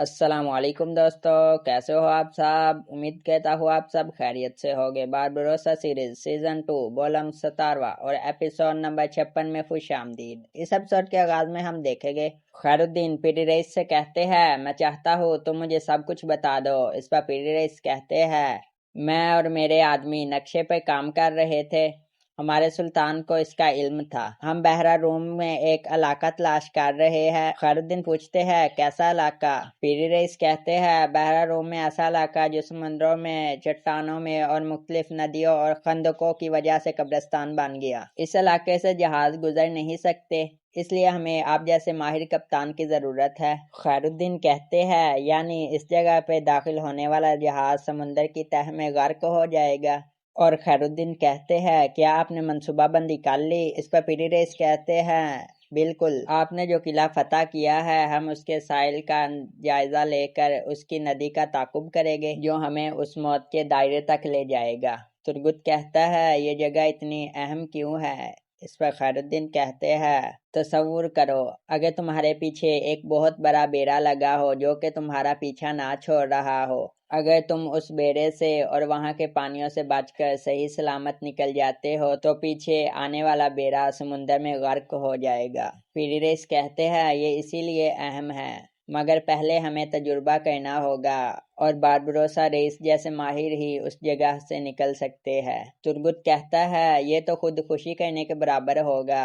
السلام علیکم دوستو، کیسے ہو آپ سب؟ امید کرتا ہوں آپ سب خیریت سے ہوگے۔ باربروسا سیریز سیزن 2 بولم 17واں اور ایپیسوڈ نمبر 56 میں خوش آمدید۔ اس ایپیسوڈ کے آغاز میں ہم دیکھیں گے خیر الدین پیری رئیس سے کہتے ہیں میں چاہتا ہوں تم مجھے سب کچھ بتا دو۔ اس پر پیری رئیس کہتے ہیں میں اور میرے آدمی نقشے پہ کام کر رہے تھے، ہمارے سلطان کو اس کا علم تھا، ہم بحرہ روم میں ایک علاقہ تلاش کر رہے ہیں۔ خیر الدین پوچھتے ہیں کیسا علاقہ؟ پیری رئیس کہتے ہیں بحرہ روم میں ایسا علاقہ جو سمندروں میں، چٹانوں میں اور مختلف ندیوں اور خندقوں کی وجہ سے قبرستان بن گیا۔ اس علاقے سے جہاز گزر نہیں سکتے، اس لیے ہمیں آپ جیسے ماہر کپتان کی ضرورت ہے۔ خیر الدین کہتے ہیں یعنی اس جگہ پہ داخل ہونے والا جہاز سمندر کی تہہ میں غرق ہو جائے گا؟ اور خیر الدین کہتے ہیں کیا آپ نے منصوبہ بندی کر لی؟ اس پر پیری رئیس کہتے ہیں بالکل، آپ نے جو قلعہ فتح کیا ہے ہم اس کے ساحل کا جائزہ لے کر اس کی ندی کا تعاقب کریں گے جو ہمیں اس موت کے دائرے تک لے جائے گا۔ ترگت کہتا ہے یہ جگہ اتنی اہم کیوں ہے؟ اس پر خیر الدین کہتے ہیں تصور کرو اگر تمہارے پیچھے ایک بہت بڑا بیڑا لگا ہو جو کہ تمہارا پیچھا نہ چھوڑ رہا ہو، اگر تم اس بیڑے سے اور وہاں کے پانیوں سے بچ کر صحیح سلامت نکل جاتے ہو تو پیچھے آنے والا بیڑا سمندر میں غرق ہو جائے گا۔ پیری رئیس کہتے ہیں یہ اسی لیے اہم ہے، مگر پہلے ہمیں تجربہ کرنا ہوگا اور باربروسا رئیس جیسے ماہر ہی اس جگہ سے نکل سکتے ہیں۔ ترگت کہتا ہے یہ تو خود خوشی کرنے کے برابر ہوگا۔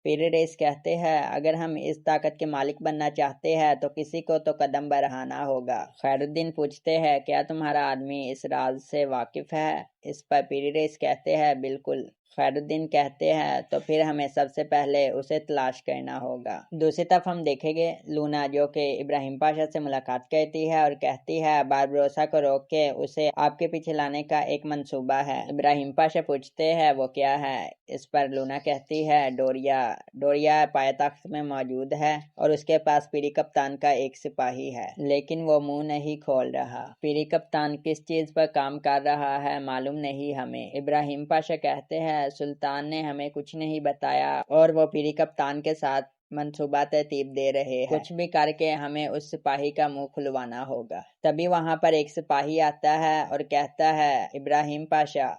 پیری رئیس کہتے ہیں اگر ہم اس طاقت کے مالک بننا چاہتے ہیں تو کسی کو تو قدم بڑھانا ہوگا۔ خیر الدین پوچھتے ہیں کیا تمہارا آدمی اس راز سے واقف ہے؟ اس پر پیری رئیس کہتے ہیں بالکل۔ خیر الدین کہتے ہیں تو پھر ہمیں سب سے پہلے اسے تلاش کرنا ہوگا۔ دوسری طرف ہم دیکھیں گے لونا جو کہ ابراہیم پاشا سے ملاقات کرتی ہے اور کہتی ہے باربروسا کو روک کے اسے آپ کے پیچھے لانے کا ایک منصوبہ ہے۔ ابراہیم پاشا پوچھتے ہیں وہ کیا ہے؟ اس پر لونا کہتی ہے ڈوریا پائتخت میں موجود ہے اور اس کے پاس پیری کپتان کا ایک سپاہی ہے، لیکن وہ منہ نہیں کھول رہا۔ پیری کپتان کس چیز پر کام کر رہا ہے معلوم نہیں ہمیں۔ ابراہیم پاشا کہتے ہیں سلطان نے ہمیں کچھ نہیں بتایا اور وہ پیری کپتان کے ساتھ منصوبہ ترتیب دے رہے ہیں، کچھ بھی کر کے ہمیں اس سپاہی کا منہ کھلوانا ہوگا۔ تبھی وہاں پر ایک سپاہی آتا ہے اور کہتا ہے ابراہیم پاشا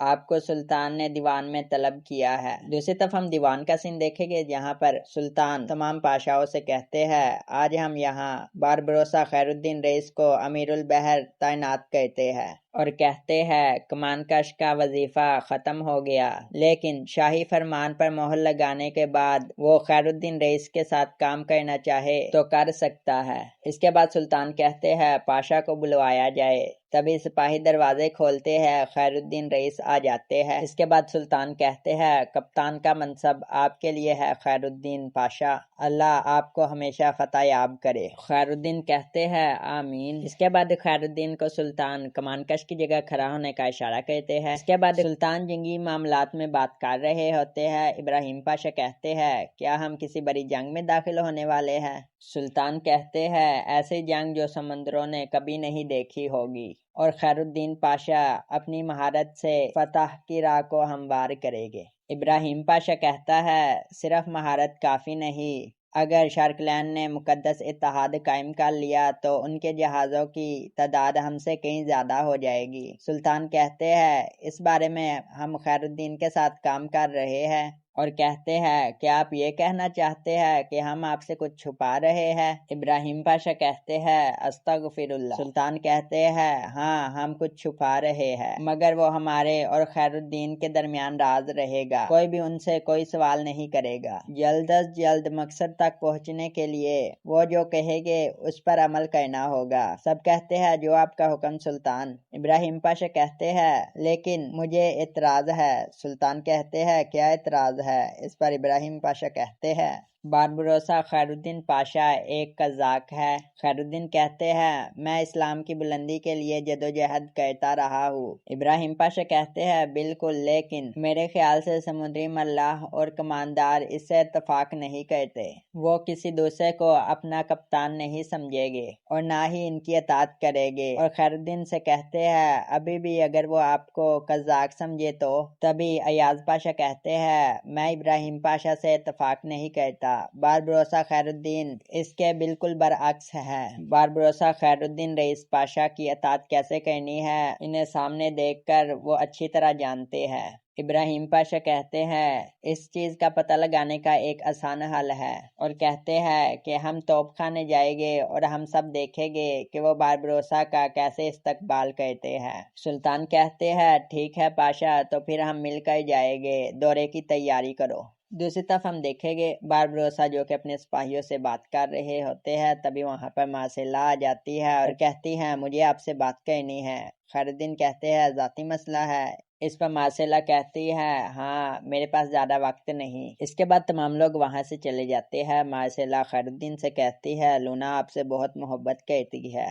آپ کو سلطان نے دیوان میں طلب کیا ہے۔ دوسری طرف ہم دیوان کا سین دیکھیں گے جہاں پر سلطان تمام پاشاؤں سے کہتے ہیں آج ہم یہاں باربروسا خیر الدین رئیس کو امیر البحر تعینات کرتے ہیں اور کہتے ہیں کمان کش کا وظیفہ ختم ہو گیا، لیکن شاہی فرمان پر مہر لگانے کے بعد وہ خیر الدین رئیس کے ساتھ کام کرنا چاہے تو کر سکتا ہے۔ اس کے بعد سلطان کہتے ہیں پاشا کو بلوایا جائے، تبھی سپاہی دروازے کھولتے ہیں، خیر الدین رئیس آ جاتے ہیں۔ اس کے بعد سلطان کہتے ہیں کپتان کا منصب آپ کے لیے ہے خیر الدین پاشا، اللہ آپ کو ہمیشہ فتح یاب کرے۔ خیر الدین کہتے ہیں آمین۔ اس کے بعد خیر الدین کو سلطان کمان کش کی جگہ کھڑا ہونے کا اشارہ کرتے ہیں۔ اس کے بعد سلطان جنگی معاملات میں بات کر رہے ہوتے ہیں۔ ابراہیم پاشا کہتے ہیں کیا ہم کسی بڑی جنگ میں داخل ہونے والے ہیں؟ سلطان کہتے ہیں ایسی جنگ جو سمندروں نے کبھی نہیں دیکھی ہوگی اور خیر الدین پاشا اپنی مہارت سے فتح کی راہ کو ہموار کریں گے۔ ابراہیم پاشا کہتا ہے صرف مہارت کافی نہیں، اگر شارکلین نے مقدس اتحاد قائم کر لیا تو ان کے جہازوں کی تعداد ہم سے کہیں زیادہ ہو جائے گی۔ سلطان کہتے ہیں اس بارے میں ہم خیر الدین کے ساتھ کام کر رہے ہیں اور کہتے ہیں کہ آپ یہ کہنا چاہتے ہیں کہ ہم آپ سے کچھ چھپا رہے ہیں؟ ابراہیم پاشا کہتے ہیں استغفر اللہ۔ سلطان کہتے ہیں ہاں ہم کچھ چھپا رہے ہیں، مگر وہ ہمارے اور خیر الدین کے درمیان راز رہے گا، کوئی بھی ان سے کوئی سوال نہیں کرے گا۔ جلد از جلد مقصد تک پہنچنے کے لیے وہ جو کہے گے اس پر عمل کرنا ہوگا۔ سب کہتے ہیں جو آپ کا حکم سلطان۔ ابراہیم پاشا کہتے ہیں لیکن مجھے اعتراض ہے۔ سلطان کہتے ہیں کیا اعتراض ہے؟ اس پر ابراہیم پاشا کہتے ہیں باربروسا خیر الدین پاشا ایک قزاق ہے۔ خیر الدین کہتے ہیں میں اسلام کی بلندی کے لیے جدوجہد کرتا رہا ہوں۔ ابراہیم پاشا کہتے ہیں بالکل، لیکن میرے خیال سے سمندری ملاح اور کماندار اس سے اتفاق نہیں کرتے، وہ کسی دوسرے کو اپنا کپتان نہیں سمجھیں گے اور نہ ہی ان کی اطاعت کریں گے۔ اور خیر الدین سے کہتے ہیں ابھی بھی اگر وہ آپ کو قزاق سمجھے تو؟ تبھی ایاز پاشا کہتے ہیں میں ابراہیم پاشا سے اتفاق نہیں کرتا، देता। बारबरोसा खैरुद्दीन इसके बिल्कुल बरअक्स है। बारबरोसा खैरुद्दीन रईस पाशा की अतात कैसे करनी है इन्हें सामने देखकर वो अच्छी तरह जानते हैं। इब्राहिम पाशा कहते हैं इस चीज़ का पता लगाने का एक आसान हल है और कहते हैं कि हम तोप खाने जाएंगे और हम सब देखेंगे कि वो बारबरोसा का कैसे इस्तकबाल करते हैं। सुल्तान कहते हैं ठीक है पाशा, तो फिर हम मिलकर जाएंगे, दौरे की तैयारी करो। दूसरी तरफ हम देखेंगे बारबरोसा जो कि अपने सिपाहियों से बात कर रहे होते हैं, तभी वहाँ पर मार्सेला आ जाती है और कहती है मुझे आपसे बात करनी है। खैरुद्दीन कहते हैं ज़ाती मसला है। इस पर मार्सेला कहती है हाँ मेरे पास ज़्यादा वक्त नहीं। इसके बाद तमाम लोग वहाँ से चले जाते हैं। मार्सेला खैरुद्दीन से कहती है लूना आपसे बहुत मोहब्बत करती है।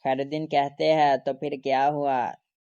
खैरुद्दीन कहते हैं तो फिर क्या हुआ।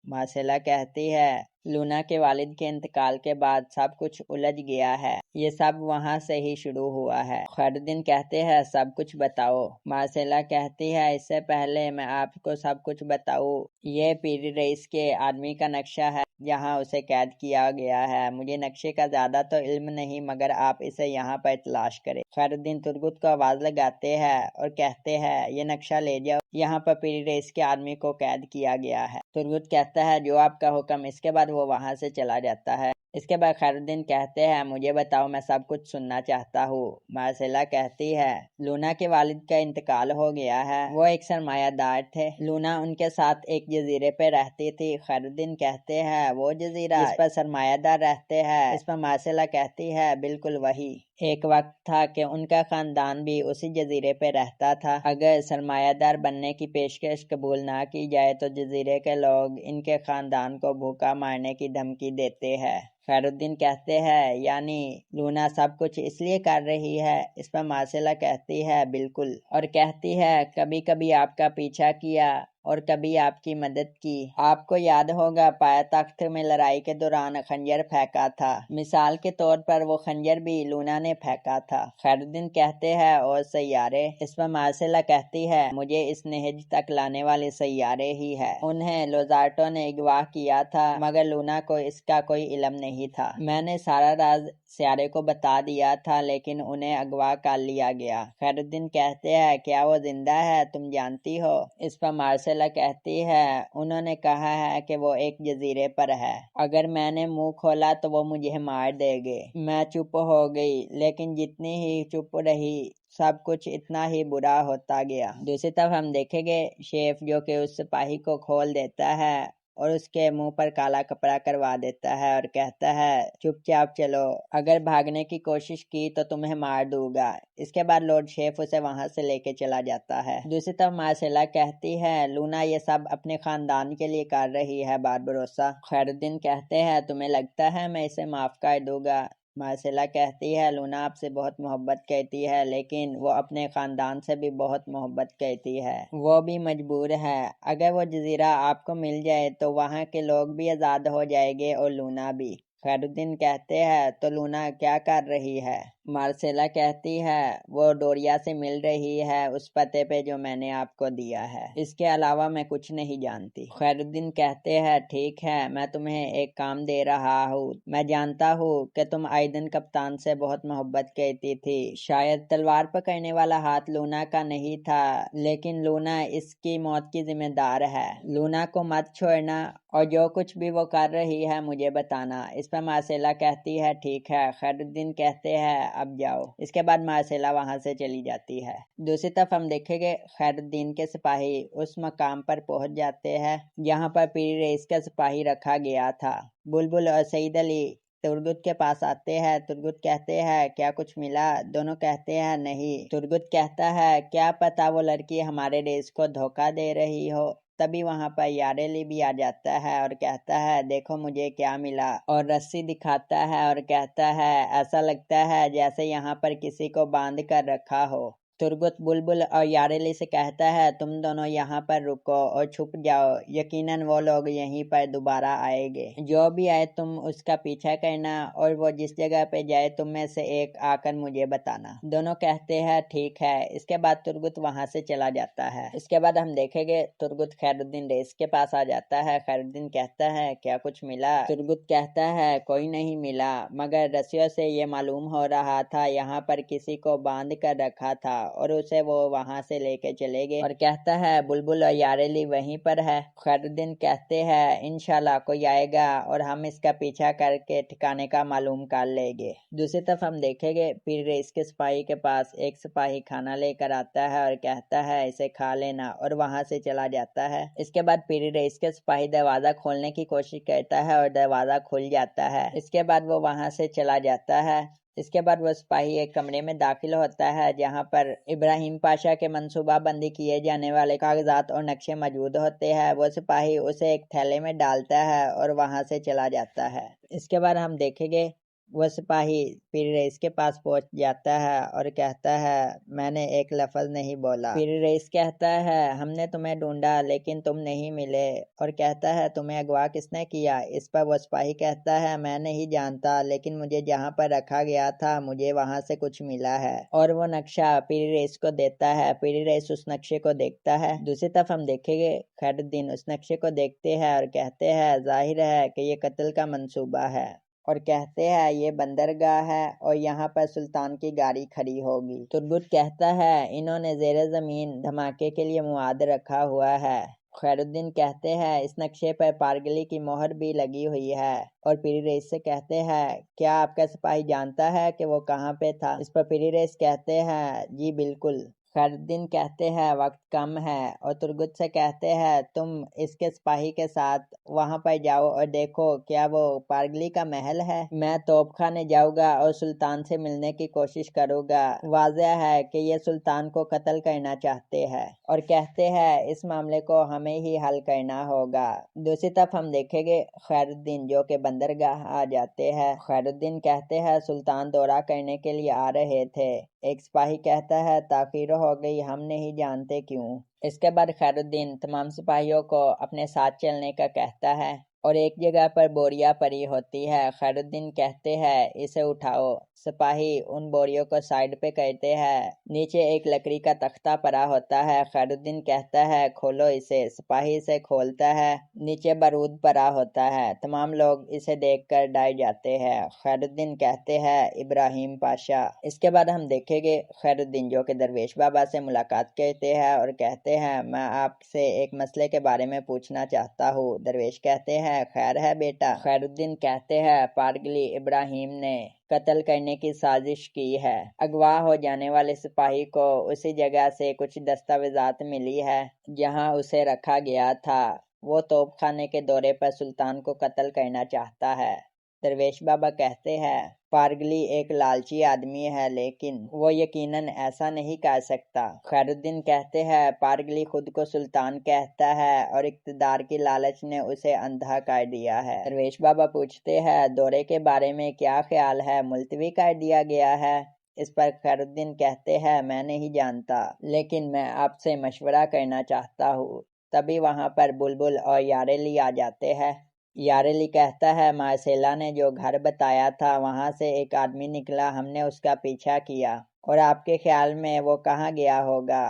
मार्सेला कहती है लूना के वालिद के इंतकाल के बाद सब कुछ उलझ गया है, ये सब वहाँ से ही शुरू हुआ है। खैरुद्दीन कहते हैं सब कुछ बताओ। मार्सेला कहती है इससे पहले मैं आपको सब कुछ बताऊँ, ये पीरी रईस के आदमी का नक्शा है, यहाँ उसे कैद किया गया है। मुझे नक्शे का ज़्यादा तो इल्म नहीं, मगर आप इसे यहाँ पर तलाश करें। खैरुद्दीन तुर्गुत को आवाज़ लगाते हैं और कहते हैं ये नक्शा ले जाओ, यहाँ पर पीरी रईस के आदमी को कैद किया गया है। तुर्गुत कहता है जो आपका हुक्म। इसके बाद वो वहाँ से चला जाता है। इसके बाद खैरुद्दीन कहते हैं मुझे बताओ, मैं सब कुछ सुनना चाहता हूँ। मार्सेला कहती है लूना के वालिद का इंतकाल हो गया है, वो एक सरमायादार थे। लूना उनके साथ एक जजीरे पे रहती थी। खैरुद्दीन कहते हैं वो जजीरा जिस पर सरमायादार रहते हैं। इस पर मार्सेला कहती है बिल्कुल वही। एक वक्त था कि उनका खानदान भी उसी जजीरे पे रहता था। अगर सरमायादार बनने की पेशकश कबूल ना की जाए तो जजीरे के लोग इनके खानदान को भूखा मारने की धमकी देते हैं। खैरुद्दीन कहते हैं यानी लूना सब कुछ इसलिए कर रही है। इस पर मार्सेला कहती है बिल्कुल, और कहती है कभी कभी आपका पीछा किया और कभी आपकी मदद की। आपको याद होगा पाया तख्त में लड़ाई के दौरान खंजर फेंका था, मिसाल के तौर पर वो खंजर भी लूना ने फेंका था। खैरुद्दीन कहते हैं और सैयारे। इस पर मार्सेला कहती है मुझे इस नहज तक लाने वाले सैयारे ही है। उन्हें लोजार्टो ने अगवा किया था, मगर लूना को इसका कोई इल्म नहीं था। मैंने सारा राज सैयारे को बता दिया था, लेकिन उन्हें अगवा कर लिया गया। खैरुद्दीन कहते हैं क्या वो जिंदा है, तुम जानती हो। इस पर मार्सेला कहती है उन्होंने कहा है कि वो एक जजीरे पर है, अगर मैंने मुंह खोला तो वो मुझे मार देंगे। मैं चुप हो गई, लेकिन जितनी ही चुप रही सब कुछ इतना ही बुरा होता गया। दूसरी तरफ हम देखेंगे शेफ जो कि उस सिपाही को खोल देता है और उसके मुंह पर काला कपड़ा करवा देता है और कहता है चुपचाप चलो, अगर भागने की कोशिश की तो तुम्हें मार दूंगा। इसके बाद लॉर्ड शेफ उसे वहां से लेके चला जाता है। दूसरी तरफ मार्सेला कहती है लूना ये सब अपने खानदान के लिए कर रही है बारबरोसा। खैरुद्दीन कहते हैं तुम्हें लगता है मैं इसे माफ कर दूंगा। मार्सेला कहती है लूना आपसे बहुत मोहब्बत करती है, लेकिन वो अपने खानदान से भी बहुत मोहब्बत करती है, वो भी मजबूर है। अगर वो जजीरा आपको मिल जाए तो वहाँ के लोग भी आज़ाद हो जाएंगे और लूना भी। खैरुद्दीन कहते हैं तो लूना क्या कर रही है। मार्सेला कहती है वो डोरिया से मिल रही है उस पते पे जो मैंने आपको दिया है, इसके अलावा मैं कुछ नहीं जानती। खैरुद्दीन कहते हैं ठीक है, मैं तुम्हें एक काम दे रहा हूँ। मैं जानता हूँ कि तुम आइदन कप्तान से बहुत मोहब्बत करती थी। शायद तलवार पकड़ने वाला हाथ लूना का नहीं था, लेकिन लूना इसकी मौत की जिम्मेदार है। लूना को मत छोड़ना और जो कुछ भी वो कर रही है मुझे बताना। इस पर मार्सेला कहती है ठीक है। खैरुद्दीन कहते हैं अब जाओ। इसके बाद मार्सेला वहां से चली जाती है। दूसरी तरफ हम देखेंगे खैरुद्दीन के सिपाही उस मकाम पर पहुंच जाते हैं जहां पर पीरी रईस का सिपाही रखा गया था। बुलबुल और सईद अली तुर्गुत के पास आते हैं। तुर्गुत कहते हैं क्या कुछ मिला। दोनों कहते हैं नहीं। तुर्गुत कहता है क्या पता वो लड़की हमारे रेस को धोखा दे रही हो। तभी वहां पर यारेली भी आ जाता है और कहता है देखो मुझे क्या मिला, और रस्सी दिखाता है और कहता है ऐसा लगता है जैसे यहाँ पर किसी को बांध कर रखा हो। तुर्गुत बुलबुल और यारेली से कहता है तुम दोनों यहाँ पर रुको और छुप जाओ, यकीनन वो लोग यहीं पर दोबारा आएंगे। जो भी आए तुम उसका पीछा करना और वो जिस जगह पे जाए तुम में से एक आकर मुझे बताना। दोनों कहते हैं ठीक है। इसके बाद तुर्गुत वहां से चला जाता है। इसके बाद हम देखेंगे तुर्गुत खैरुद्दीन रईस के पास आ जाता है। खैरुद्दीन कहता है क्या कुछ मिला? तुर्गुत कहता है कोई नहीं मिला, मगर रस्सियों से ये मालूम हो रहा था यहाँ पर किसी को बांध कर रखा था और उसे वो वहां से लेके चले गए। और कहता है बुलबुल और यारेली वहीं पर है। खैरुद्दीन कहते हैं इंशाल्लाह कोई आएगा और हम इसका पीछा करके ठिकाने का मालूम कर लेंगे। दूसरी तरफ हम देखेंगे पीर रईस के सिपाही के पास एक सिपाही खाना लेकर आता है और कहता है इसे खा लेना और वहां से चला जाता है। इसके बाद पीर रईस के सिपाही दरवाजा खोलने की कोशिश करता है और दरवाजा खुल जाता है। इसके बाद वो वहां से चला जाता है। इसके बाद वो सिपाही एक कमरे में दाखिल होता है जहां पर इब्राहिम पाशा के मंसूबा बंदी किए जाने वाले कागजात और नक्शे मौजूद होते हैं। वो सिपाही उसे एक थैले में डालता है और वहां से चला जाता है। इसके बाद हम देखेंगे वो सिपाही पीर रईस के पास पहुंच जाता है और कहता है मैंने एक लफ्ज नहीं बोला। पीर रईस कहता है हमने तुम्हें ढूंढा लेकिन तुम नहीं मिले। और कहता है तुम्हें अगवा किसने किया? इस पर वो सिपाही कहता है मैं नहीं जानता, लेकिन मुझे जहाँ पर रखा गया था मुझे वहां से कुछ मिला है। और वो नक्शा पीर रईस को देता है। पीर रईस उस नक्शे को देखता है। दूसरी तरफ हम देखेंगे खैरुद्दीन उस नक्शे को देखते हैं और कहते हैं जाहिर है कि ये कत्ल का मंसूबा है। और कहते हैं ये बंदरगाह है और यहाँ पर सुल्तान की गाड़ी खड़ी होगी। तुर्गुत कहता है इन्होंने ज़ेरे ज़मीन धमाके के लिए मुआद रखा हुआ है। खैरुद्दीन कहते हैं इस नक्शे पर पारगली की मोहर भी लगी हुई है। और पीर रईस से कहते हैं क्या आपका सिपाही जानता है कि वो कहाँ पे था? इस पर पीर रईस कहते हैं जी बिल्कुल। खैरुद्दीन कहते हैं वक्त कम है और तुर्गुत से कहते हैं तुम इसके सिपाही के साथ वहां पर जाओ और देखो क्या वो पारगली का महल है। मैं तोप खाने जाऊंगा और सुल्तान से मिलने की कोशिश करूंगा। वाज़ेह है कि ये सुल्तान को कत्ल करना चाहते हैं और कहते हैं इस मामले को हमें ही हल करना होगा। दूसरी तरफ हम देखेंगे खैरुद्दीन जो के बंदरगाह आ जाते हैं। खैरुद्दीन कहते हैं सुल्तान दौरा करने के लिए आ रहे थे। एक सिपाही कहता है ताखीर हो गई, हम नहीं जानते क्यों। इसके बाद खैरुद्दीन तमाम सिपाहियों को अपने साथ चलने का कहता है और एक जगह पर बोरियां पड़ी होती है। खैरुद्दीन कहते हैं इसे उठाओ। सिपाही उन बोरियों को साइड पे करते हैं। नीचे एक लकड़ी का तख्ता पड़ा होता है। खैरुद्दीन कहता है खोलो इसे। सिपाही इसे खोलता है। नीचे बारूद पड़ा होता है। तमाम लोग इसे देखकर डर जाते हैं। खैरुद्दीन कहते हैं इब्राहिम पाशा। इसके बाद हम देखेंगे खैरुद्दीन जो कि दरवेश बाबा से मुलाकात करते हैं और कहते हैं मैं आपसे एक मसले के बारे में पूछना चाहता हूँ। दरवेश कहते हैं खैर है बेटा। खैरुद्दीन कहते हैं पारगली इब्राहिम ने कत्ल करने की साजिश की है। अगवा हो जाने वाले सिपाही को उसी जगह से कुछ दस्तावेजात मिली है जहां उसे रखा गया था। वो तोपखाने के दौरे पर सुल्तान को कत्ल करना चाहता है। दरवेश बाबा कहते हैं पारगली एक लालची आदमी है लेकिन वो यकीनन ऐसा नहीं कर सकता। खैरुद्दीन कहते हैं पारगली खुद को सुल्तान कहता है और इक्तदार की लालच ने उसे अंधा कर दिया है। दरवेश बाबा पूछते हैं दौरे के बारे में क्या ख्याल है, मुलतवी कर दिया गया है? इस पर खैरुद्दीन कहते हैं मैं नहीं जानता, लेकिन मैं आपसे मशवरा करना चाहता हूँ। तभी वहां पर बुलबुल और यारेली आ जाते हैं। यारेली कहता है मार्सेला ने जो घर बताया था वहां से एक आदमी निकला, हमने उसका पीछा किया और आपके ख्याल में वो कहाँ गया होगा?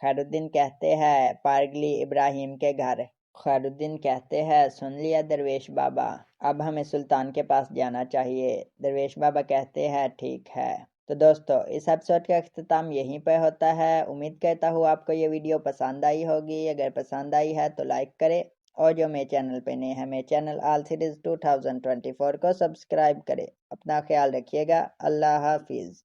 खैरुद्दीन कहते हैं पारगली इब्राहिम के घर। खैरुद्दीन कहते हैं सुन लिया दरवेश बाबा, अब हमें सुल्तान के पास जाना चाहिए। दरवेश बाबा कहते हैं ठीक है। तो दोस्तों इस एपिसोड का अख्ताम यहीं पर होता है। उम्मीद करता हूँ आपको ये वीडियो पसंद आई होगी। अगर पसंद आई है तो लाइक करें और जो मेरे चैनल पे नए हैं मेरे चैनल ऑल सीरीज 2024 को सब्सक्राइब करें। अपना ख्याल रखिएगा। अल्लाह हाफिज़।